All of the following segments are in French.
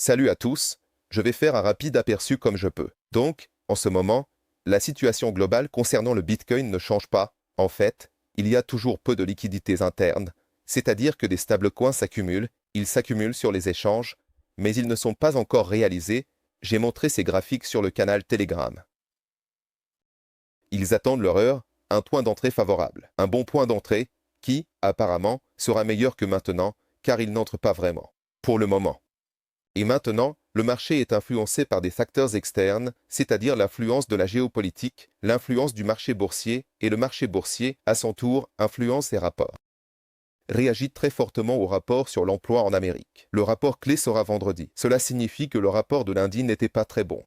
Salut à tous, je vais faire un rapide aperçu comme je peux. Donc, en ce moment, la situation globale concernant le Bitcoin ne change pas. En fait, il y a toujours peu de liquidités internes, c'est-à-dire que des stablecoins s'accumulent, ils s'accumulent sur les échanges, mais ils ne sont pas encore réalisés. J'ai montré ces graphiques sur le canal Telegram. Ils attendent leur heure, un point d'entrée favorable. Un bon point d'entrée qui, apparemment, sera meilleur que maintenant, car il n'entre pas vraiment. Pour le moment. Et maintenant, le marché est influencé par des facteurs externes, c'est-à-dire l'influence de la géopolitique, l'influence du marché boursier, et le marché boursier, à son tour, influence ces rapports. Réagit très fortement au rapport sur l'emploi en Amérique. Le rapport clé sera vendredi. Cela signifie que le rapport de lundi n'était pas très bon.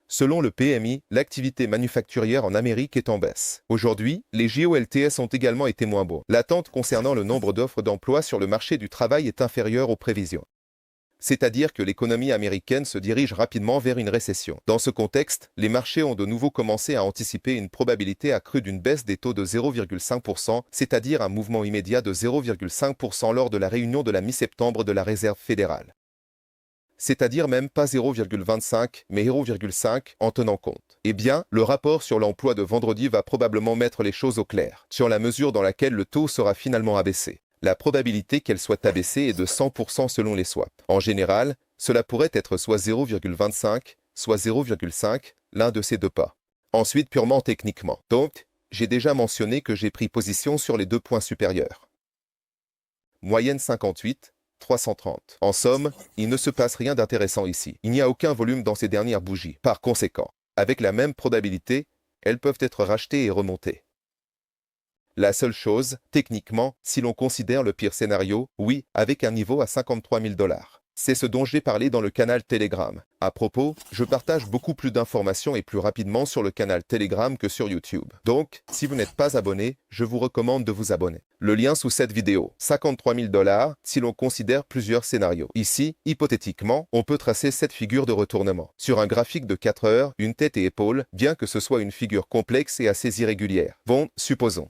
Selon le PMI, l'activité manufacturière en Amérique est en baisse. Aujourd'hui, les JOLTS ont également été moins bons. L'attente concernant le nombre d'offres d'emploi sur le marché du travail est inférieure aux prévisions. C'est-à-dire que l'économie américaine se dirige rapidement vers une récession. Dans ce contexte, les marchés ont de nouveau commencé à anticiper une probabilité accrue d'une baisse des taux de 0,5%, c'est-à-dire un mouvement immédiat de 0,5% lors de la réunion de la mi-septembre de la Réserve fédérale. C'est-à-dire même pas 0,25, mais 0,5 en tenant compte. Eh bien, le rapport sur l'emploi de vendredi va probablement mettre les choses au clair, sur la mesure dans laquelle le taux sera finalement abaissé. La probabilité qu'elle soit abaissée est de 100% selon les swaps. En général, cela pourrait être soit 0,25, soit 0,5, l'un de ces deux pas. Ensuite, purement techniquement. Donc, j'ai déjà mentionné que j'ai pris position sur les deux points supérieurs. Moyenne 58, 330. En somme, il ne se passe rien d'intéressant ici. Il n'y a aucun volume dans ces dernières bougies. Par conséquent, avec la même probabilité, elles peuvent être rachetées et remontées. La seule chose, techniquement, si l'on considère le pire scénario, oui, avec un niveau à 53 000 $. C'est ce dont j'ai parlé dans le canal Telegram. À propos, je partage beaucoup plus d'informations et plus rapidement sur le canal Telegram que sur YouTube. Donc, si vous n'êtes pas abonné, je vous recommande de vous abonner. Le lien sous cette vidéo. 53 000 $ si l'on considère plusieurs scénarios. Ici, hypothétiquement, on peut tracer cette figure de retournement. Sur un graphique de 4 heures, une tête et épaules, bien que ce soit une figure complexe et assez irrégulière. Bon, supposons.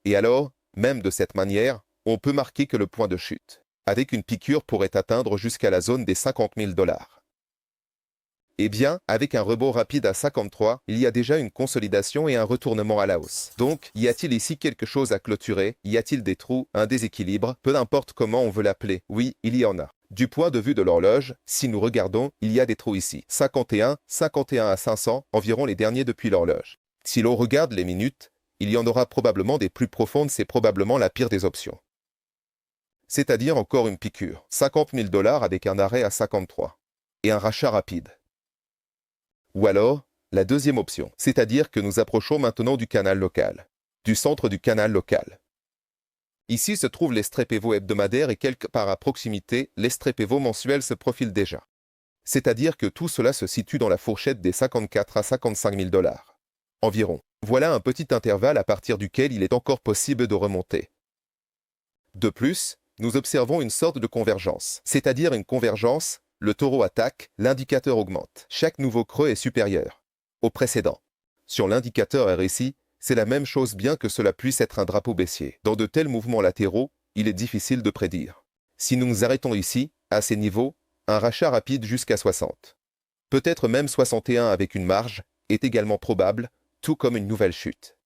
Et alors, même de cette manière, on peut marquer que le point de chute, avec une piqûre, pourrait atteindre jusqu'à la zone des 50 000 $. Eh bien, avec un rebond rapide à 53, il y a déjà une consolidation et un retournement à la hausse. Donc, y a-t-il ici quelque chose à clôturer? Y a-t-il des trous, un déséquilibre? Peu importe comment on veut l'appeler. Oui, il y en a. Du point de vue de l'horloge, si nous regardons, il y a des trous ici. 51, 51 à 500, environ les derniers depuis l'horloge. Si l'on regarde les minutes, il y en aura probablement des plus profondes, c'est probablement la pire des options. C'est-à-dire encore une piqûre. 50 000 $ avec un arrêt à 53. Et un rachat rapide. Ou alors, la deuxième option, c'est-à-dire que nous approchons maintenant du canal local, du centre du canal local. Ici se trouve l'estrée pivot hebdomadaire et quelque part à proximité, l'estrée pivot mensuel se profile déjà. C'est-à-dire que tout cela se situe dans la fourchette des 54 à 55 000 $ environ. Voilà un petit intervalle à partir duquel il est encore possible de remonter. De plus, nous observons une sorte de convergence, c'est-à-dire une convergence, le taureau attaque, l'indicateur augmente. Chaque nouveau creux est supérieur au précédent. Sur l'indicateur RSI, c'est la même chose bien que cela puisse être un drapeau baissier. Dans de tels mouvements latéraux, il est difficile de prédire. Si nous nous arrêtons ici, à ces niveaux, un rachat rapide jusqu'à 60. Peut-être même 61 avec une marge, est également probable, tout comme une nouvelle chute.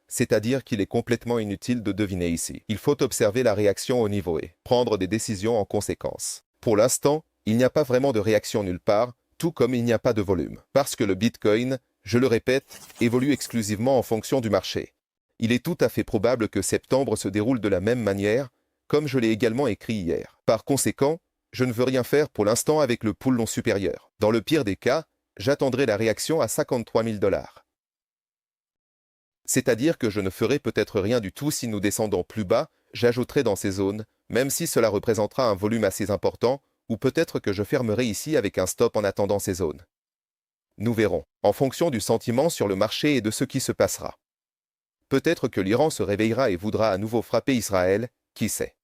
C'est-à-dire qu'il est complètement inutile de deviner ici. Il faut observer la réaction au niveau et prendre des décisions en conséquence. Pour l'instant, il n'y a pas vraiment de réaction nulle part, tout comme il n'y a pas de volume. Parce que le Bitcoin, je le répète, évolue exclusivement en fonction du marché. Il est tout à fait probable que septembre se déroule de la même manière, comme je l'ai également écrit hier. Par conséquent, je ne veux rien faire pour l'instant avec le pool long supérieur. Dans le pire des cas, j'attendrai la réaction à 53 000 $. C'est-à-dire que je ne ferai peut-être rien du tout si nous descendons plus bas, j'ajouterai dans ces zones, même si cela représentera un volume assez important, ou peut-être que je fermerai ici avec un stop en attendant ces zones. Nous verrons, en fonction du sentiment sur le marché et de ce qui se passera. Peut-être que l'Iran se réveillera et voudra à nouveau frapper Israël, qui sait.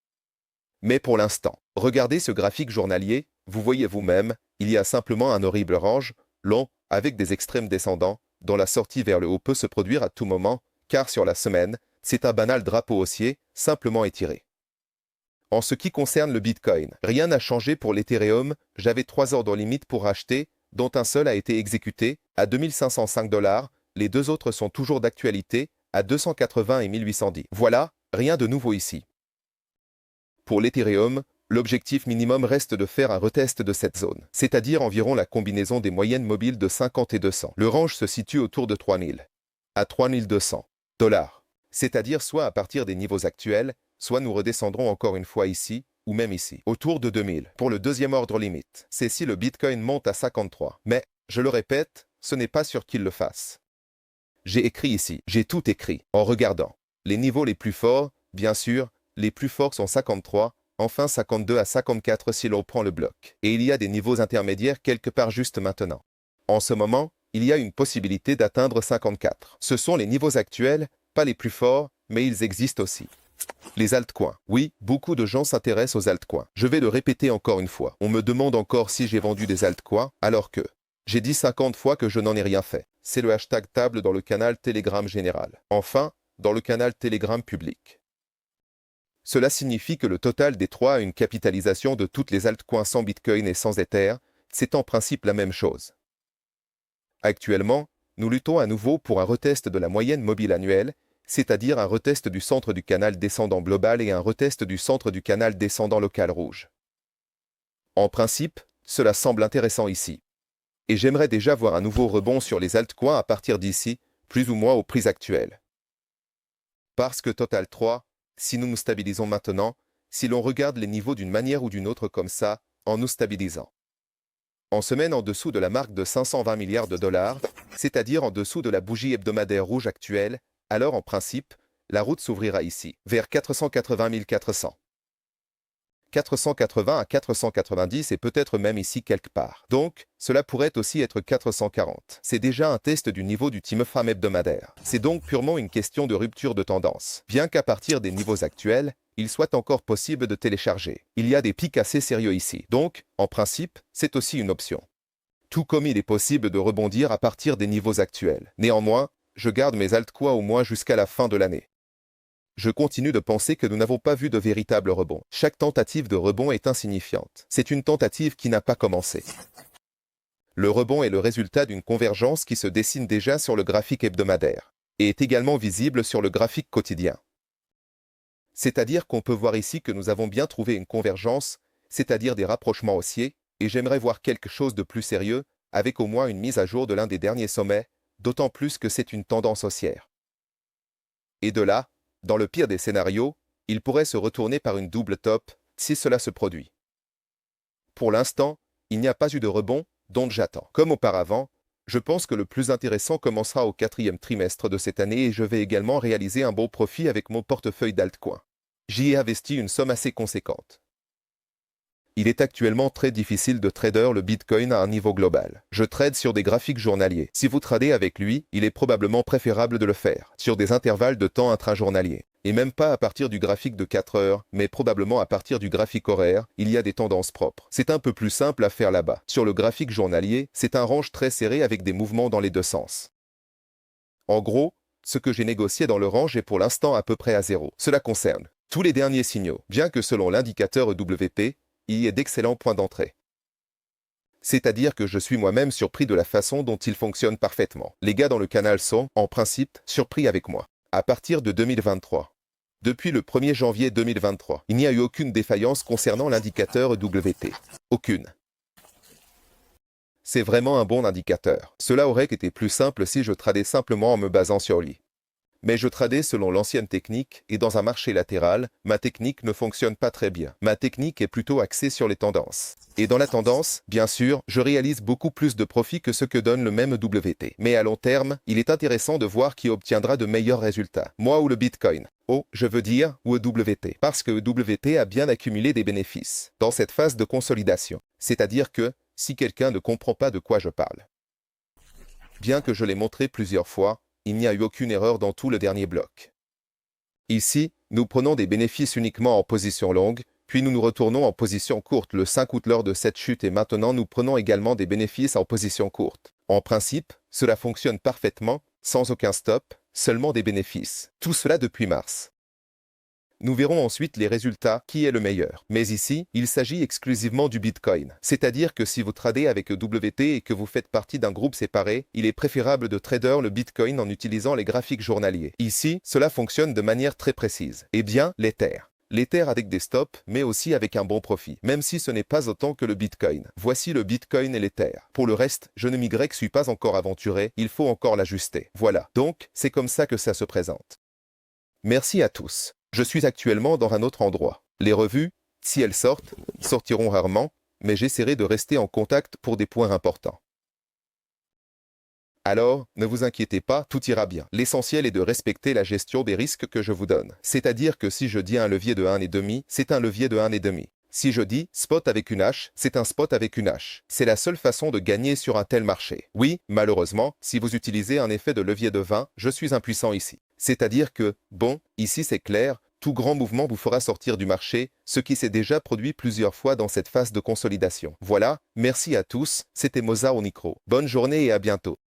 Mais pour l'instant, regardez ce graphique journalier, vous voyez vous-même, il y a simplement un horrible range, long, avec des extrêmes descendants, dont la sortie vers le haut peut se produire à tout moment, car sur la semaine, c'est un banal drapeau haussier, simplement étiré. En ce qui concerne le Bitcoin, rien n'a changé pour l'Ethereum, j'avais 3 ordres limites pour acheter, dont un seul a été exécuté, à 2505 $, les deux autres sont toujours d'actualité, à 280 et 1810. Voilà, rien de nouveau ici. Pour l'Ethereum, l'objectif minimum reste de faire un retest de cette zone, c'est-à-dire environ la combinaison des moyennes mobiles de 50 et 200. Le range se situe autour de 3000 à 3200 $, c'est-à-dire soit à partir des niveaux actuels, soit nous redescendrons encore une fois ici, ou même ici, autour de 2000. Pour le deuxième ordre limite, c'est si le Bitcoin monte à 53. Mais, je le répète, ce n'est pas sûr qu'il le fasse. J'ai écrit ici, j'ai tout écrit, en regardant. Les niveaux les plus forts, bien sûr, les plus forts sont 53, enfin 52 à 54 si l'on prend le bloc. Et il y a des niveaux intermédiaires quelque part juste maintenant. En ce moment, il y a une possibilité d'atteindre 54. Ce sont les niveaux actuels, pas les plus forts, mais ils existent aussi. Les altcoins. Oui, beaucoup de gens s'intéressent aux altcoins. Je vais le répéter encore une fois. On me demande encore si j'ai vendu des altcoins, alors que j'ai dit 50 fois que je n'en ai rien fait. C'est le hashtag table dans le canal Telegram général. Enfin, dans le canal Telegram public. Cela signifie que le total des trois a une capitalisation de toutes les altcoins sans Bitcoin et sans Ether. C'est en principe la même chose. Actuellement, nous luttons à nouveau pour un retest de la moyenne mobile annuelle, c'est-à-dire un retest du centre du canal descendant global et un retest du centre du canal descendant local rouge. En principe, cela semble intéressant ici. Et j'aimerais déjà voir un nouveau rebond sur les altcoins à partir d'ici, plus ou moins aux prix actuelles. Parce que Total 3, si nous nous stabilisons maintenant, si l'on regarde les niveaux d'une manière ou d'une autre comme ça, en nous stabilisant. En semaine en dessous de la marque de 520 milliards de dollars, c'est-à-dire en dessous de la bougie hebdomadaire rouge actuelle, alors en principe, la route s'ouvrira ici, vers 480 400. 480 à 490 et peut-être même ici quelque part. Donc, cela pourrait aussi être 440. C'est déjà un test du niveau du time frame hebdomadaire. C'est donc purement une question de rupture de tendance. Bien qu'à partir des niveaux actuels, il soit encore possible de télécharger. Il y a des pics assez sérieux ici. Donc, en principe, c'est aussi une option. Tout comme il est possible de rebondir à partir des niveaux actuels. Néanmoins, je garde mes altcoins au moins jusqu'à la fin de l'année. Je continue de penser que nous n'avons pas vu de véritable rebond. Chaque tentative de rebond est insignifiante. C'est une tentative qui n'a pas commencé. Le rebond est le résultat d'une convergence qui se dessine déjà sur le graphique hebdomadaire et est également visible sur le graphique quotidien. C'est-à-dire qu'on peut voir ici que nous avons bien trouvé une convergence, c'est-à-dire des rapprochements haussiers, et j'aimerais voir quelque chose de plus sérieux, avec au moins une mise à jour de l'un des derniers sommets, d'autant plus que c'est une tendance haussière. Et de là, dans le pire des scénarios, il pourrait se retourner par une double top si cela se produit. Pour l'instant, il n'y a pas eu de rebond, donc j'attends. Comme auparavant, je pense que le plus intéressant commencera au 4e trimestre de cette année et je vais également réaliser un bon profit avec mon portefeuille d'altcoins. J'y ai investi une somme assez conséquente. Il est actuellement très difficile de trader le Bitcoin à un niveau global. Je trade sur des graphiques journaliers. Si vous tradez avec lui, il est probablement préférable de le faire sur des intervalles de temps intrajournaliers. Et même pas à partir du graphique de 4 heures, mais probablement à partir du graphique horaire, il y a des tendances propres. C'est un peu plus simple à faire là-bas. Sur le graphique journalier, c'est un range très serré avec des mouvements dans les deux sens. En gros, ce que j'ai négocié dans le range est pour l'instant à peu près à zéro. Cela concerne tous les derniers signaux, bien que selon l'indicateur EWP, il y ait d'excellents points d'entrée. C'est-à-dire que je suis moi-même surpris de la façon dont il fonctionne parfaitement. Les gars dans le canal sont, en principe, surpris avec moi. À partir de 2023. Depuis le 1er janvier 2023, il n'y a eu aucune défaillance concernant l'indicateur EWT. Aucune. C'est vraiment un bon indicateur. Cela aurait été plus simple si je tradais simplement en me basant sur lui. Mais je tradais selon l'ancienne technique et dans un marché latéral, ma technique ne fonctionne pas très bien. Ma technique est plutôt axée sur les tendances. Et dans la tendance, bien sûr, je réalise beaucoup plus de profits que ce que donne le même EWT. Mais à long terme, il est intéressant de voir qui obtiendra de meilleurs résultats. Moi ou le Bitcoin. Oh, je veux dire, ou EWT. Parce que EWT a bien accumulé des bénéfices dans cette phase de consolidation. C'est-à-dire que, si quelqu'un ne comprend pas de quoi je parle. Bien que je l'ai montré plusieurs fois, il n'y a eu aucune erreur dans tout le dernier bloc. Ici, nous prenons des bénéfices uniquement en position longue, puis nous nous retournons en position courte le 5 août lors de cette chute et maintenant nous prenons également des bénéfices en position courte. En principe, cela fonctionne parfaitement, sans aucun stop, seulement des bénéfices. Tout cela depuis mars. Nous verrons ensuite les résultats, qui est le meilleur. Mais ici, il s'agit exclusivement du Bitcoin. C'est-à-dire que si vous tradez avec EWT et que vous faites partie d'un groupe séparé, il est préférable de trader le Bitcoin en utilisant les graphiques journaliers. Ici, cela fonctionne de manière très précise. Eh bien, l'Ether. L'Ether avec des stops, mais aussi avec un bon profit, même si ce n'est pas autant que le Bitcoin. Voici le Bitcoin et l'Ether. Pour le reste, je ne m'y suis pas encore aventuré, il faut encore l'ajuster. Voilà, donc, c'est comme ça que ça se présente. Merci à tous. Je suis actuellement dans un autre endroit. Les revues, si elles sortent, sortiront rarement, mais j'essaierai de rester en contact pour des points importants. Alors, ne vous inquiétez pas, tout ira bien. L'essentiel est de respecter la gestion des risques que je vous donne. C'est-à-dire que si je dis un levier de 1,5, c'est un levier de 1,5. Si je dis spot avec une hache, c'est un spot avec une hache. C'est la seule façon de gagner sur un tel marché. Oui, malheureusement, si vous utilisez un effet de levier de 20, je suis impuissant ici. C'est-à-dire que, bon, ici c'est clair, tout grand mouvement vous fera sortir du marché, ce qui s'est déjà produit plusieurs fois dans cette phase de consolidation. Voilà, merci à tous, c'était Mozart au micro. Bonne journée et à bientôt.